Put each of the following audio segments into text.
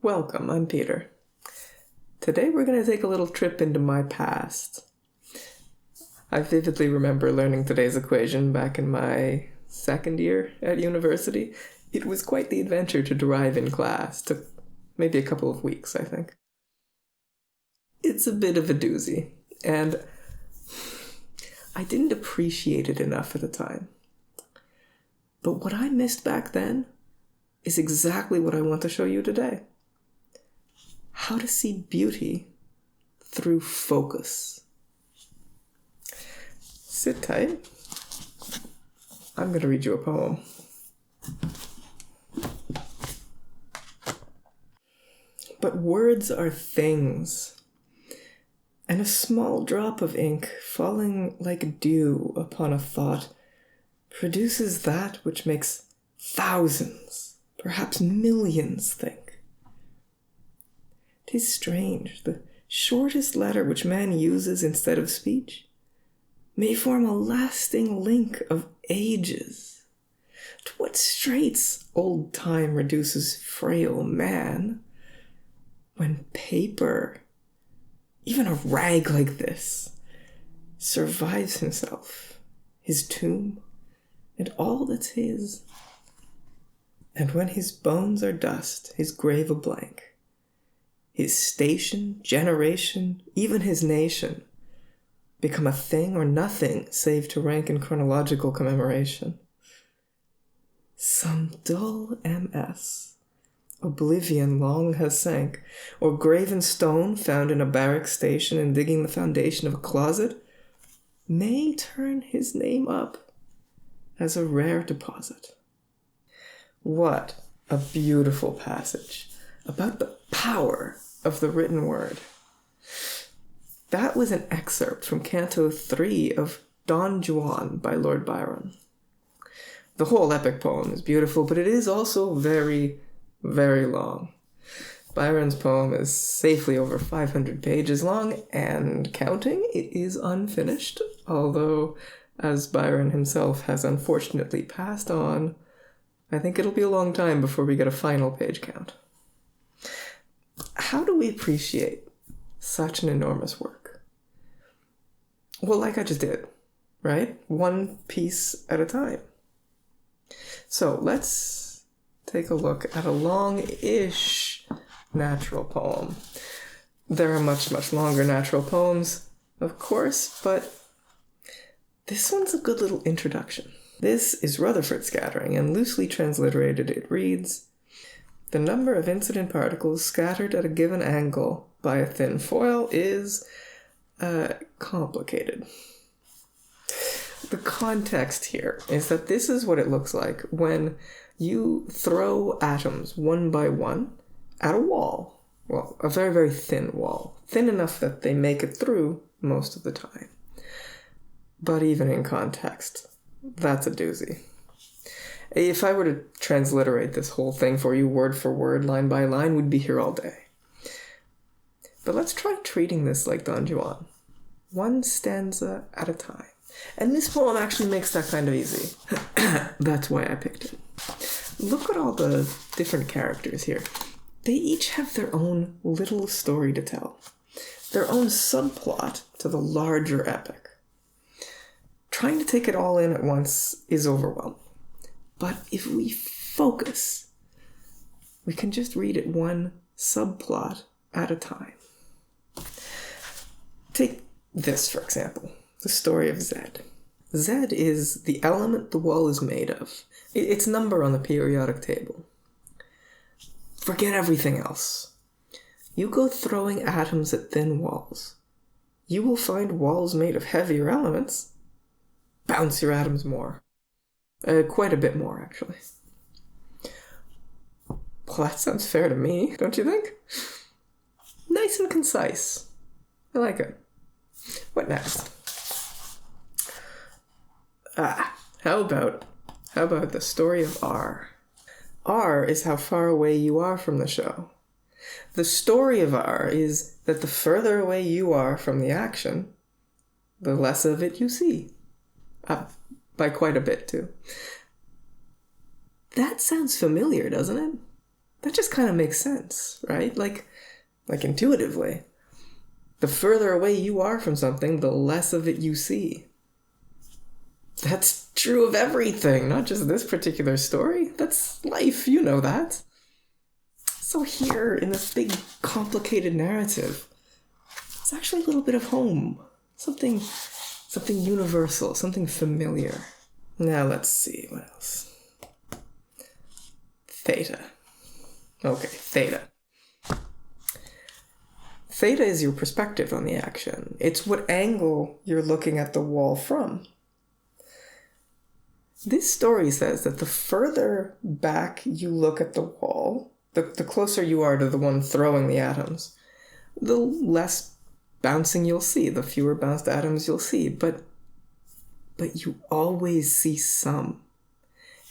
Welcome, I'm Peter. Today we're going to take a little trip into my past. I vividly remember learning today's equation back in my second year at university. It was quite the adventure to derive in class. Took maybe a couple of weeks, I think. It's a bit of a doozy, and I didn't appreciate it enough at the time. But what I missed back then is exactly what I want to show you today. How to see beauty through focus. Sit tight. I'm going to read you a poem. But words are things, and a small drop of ink falling like dew upon a thought produces that which makes thousands, perhaps millions think. 'Tis strange, the shortest letter which man uses instead of speech may form a lasting link of ages. To what straits old time reduces frail man, when paper, even a rag like this, survives himself, his tomb, and all that's his. And when his bones are dust, his grave a blank, his station, generation, even his nation, become a thing or nothing save to rank in chronological commemoration. Some dull MS, oblivion long has sank, or graven stone found in a barrack station and digging the foundation of a closet, may turn his name up as a rare deposit. What a beautiful passage about the power of the written word. That was an excerpt from Canto 3 of Don Juan by Lord Byron. The whole epic poem is beautiful, but it is also very, very long. Byron's poem is safely over 500 pages long, and counting. It is unfinished, although, as Byron himself has unfortunately passed on, I think it'll be a long time before we get a final page count. How do we appreciate such an enormous work? Well, like I just did, right? One piece at a time. So let's take a look at a long-ish natural poem. There are much, much longer natural poems, of course, but this one's a good little introduction. This is Rutherford Scattering, and loosely transliterated it reads, "The number of incident particles scattered at a given angle by a thin foil is complicated." The context here is that this is what it looks like when you throw atoms one by one at a wall. Well, a very, very thin wall. Thin enough that they make it through most of the time. But even in context, that's a doozy. If I were to transliterate this whole thing for you word for word, line by line, we'd be here all day. But let's try treating this like Don Juan. One stanza at a time. And this poem actually makes that kind of easy. That's why I picked it. Look at all the different characters here. They each have their own little story to tell. Their own subplot to the larger epic. Trying to take it all in at once is overwhelming. But if we focus, we can just read it one subplot at a time. Take this, for example, the story of Z. Z is the element the wall is made of. Its number on the periodic table. Forget everything else. You go throwing atoms at thin walls. You will find walls made of heavier elements. Bounce your atoms more. Quite a bit more, actually. Well, that sounds fair to me, don't you think? Nice and concise. I like it. What next? How about the story of R? R is how far away you are from the show. The story of R is that the further away you are from the action, the less of it you see. By quite a bit, too. That sounds familiar, doesn't it? That just kind of makes sense, right? Like intuitively. The further away you are from something, the less of it you see. That's true of everything, not just this particular story. That's life, you know that. So here, in this big, complicated narrative, it's actually a little bit of home. Something universal, something familiar. Now let's see, what else? Theta. Okay, theta. Theta is your perspective on the action. It's what angle you're looking at the wall from. This story says that the further back you look at the wall, the closer you are to the one throwing the atoms, the less bouncing you'll see, the fewer bounced atoms you'll see, but you always see some.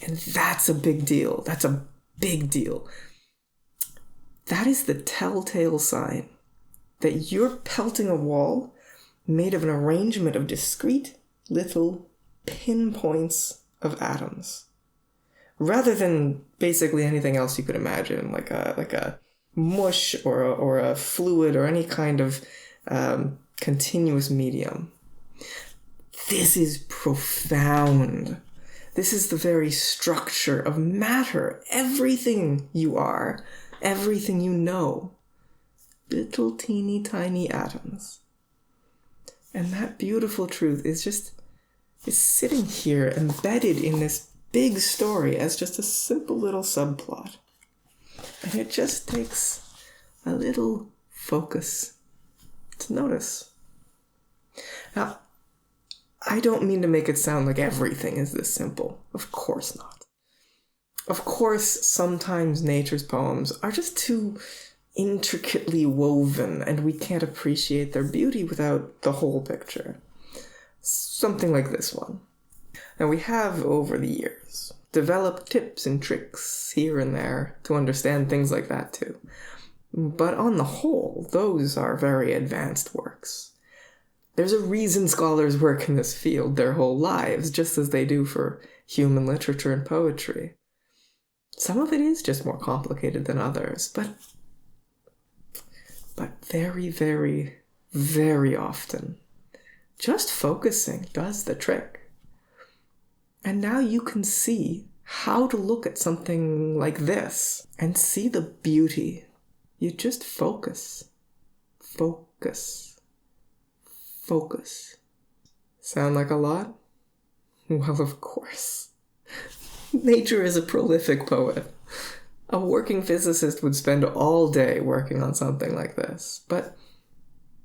And that's a big deal. That's a big deal. That is the telltale sign that you're pelting a wall made of an arrangement of discrete little pinpoints of atoms, rather than basically anything else you could imagine, like a mush or a fluid or any kind of continuous medium. This is profound. This is the very structure of matter. Everything you are, everything you know. Little teeny tiny atoms. And that beautiful truth is sitting here embedded in this big story as just a simple little subplot. And it just takes a little focus to notice. Now, I don't mean to make it sound like everything is this simple. Of course not. Of course, sometimes nature's poems are just too intricately woven, and we can't appreciate their beauty without the whole picture. Something like this one. Now, we have, over the years, developed tips and tricks here and there to understand things like that too. But on the whole, those are very advanced works. There's a reason scholars work in this field their whole lives, just as they do for human literature and poetry. Some of it is just more complicated than others, but very, very, very often, just focusing does the trick. And now you can see how to look at something like this and see the beauty. You just focus. Focus. Focus. Sound like a lot? Well, of course. Nature is a prolific poet. A working physicist would spend all day working on something like this. But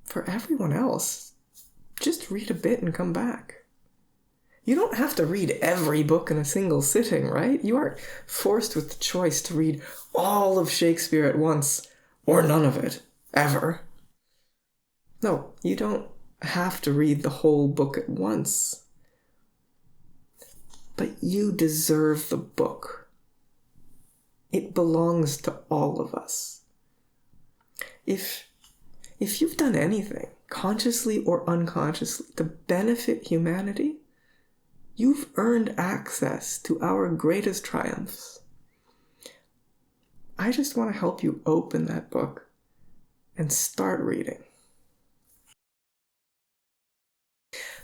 for everyone else, just read a bit and come back. You don't have to read every book in a single sitting, right? You aren't forced with the choice to read all of Shakespeare at once, or none of it, ever. No, you don't have to read the whole book at once. But you deserve the book. It belongs to all of us. If you've done anything, consciously or unconsciously, to benefit humanity, you've earned access to our greatest triumphs. I just want to help you open that book and start reading.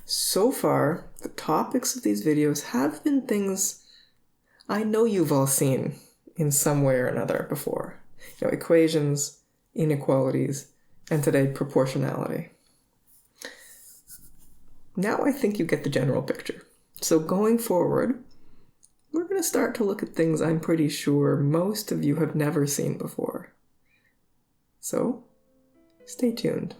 So far, the topics of these videos have been things I know you've all seen in some way or another before. Equations, inequalities, and today, proportionality. Now I think you get the general picture. So going forward, we're going to start to look at things I'm pretty sure most of you have never seen before. So, stay tuned.